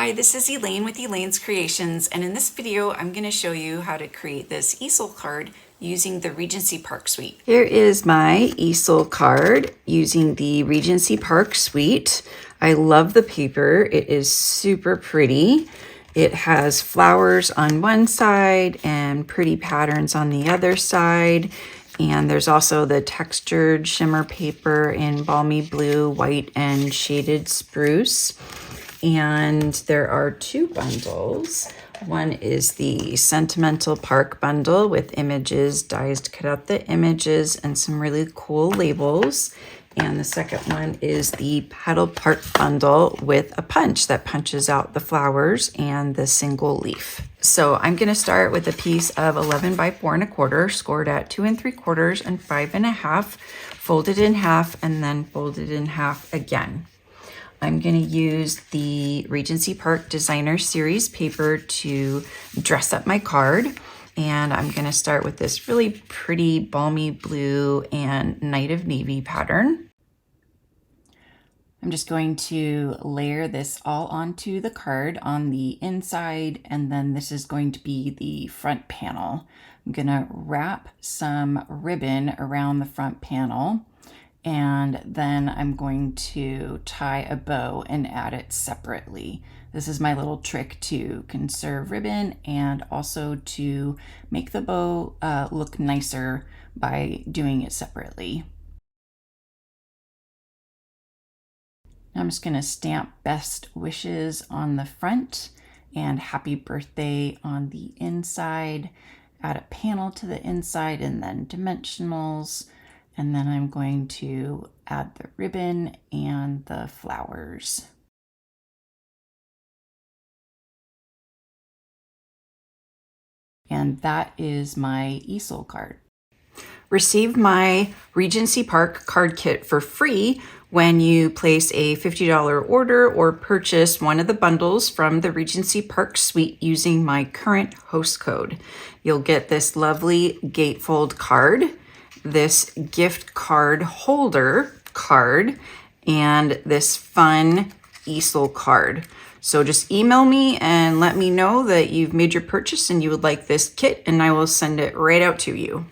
Hi, this is Elaine with Elaine's Creations, and in this video I'm going to show you how to create this easel card using the Regency Park Suite. Here is my easel card using the Regency Park Suite. I love the paper. It is super pretty. It has flowers on one side and pretty patterns on the other side. And there's also the textured shimmer paper in balmy blue, white, and shaded spruce. And there are two bundles. One is the Sentimental Park bundle with images, dies to cut out the images, and some really cool labels. And the second one is the Petal Park bundle with a punch that punches out the flowers and the single leaf. So I'm going to start with a piece of 11 by 4 1/4, scored at 2 3/4 and 5 1/2, folded in half, and then folded in half again. I'm going to use the Regency Park Designer Series paper to dress up my card. And I'm going to start with this really pretty balmy blue and night of navy pattern. I'm just going to layer this all onto the card on the inside, and then this is going to be the front panel. I'm going to wrap some ribbon around the front panel, and then I'm going to tie a bow and add it separately. This is my little trick to conserve ribbon and also to make the bow look nicer by doing it separately. I'm just going to stamp best wishes on the front and happy birthday on the inside. Add a panel to the inside and then dimensionals. And then I'm going to add the ribbon and the flowers. And that is my easel card. Receive my Regency Park card kit for free when you place a $50 order or purchase one of the bundles from the Regency Park Suite using my current host code. You'll get this lovely gatefold card, this gift card holder card, and this fun easel card. So just email me and let me know that you've made your purchase and you would like this kit, and I will send it right out to you.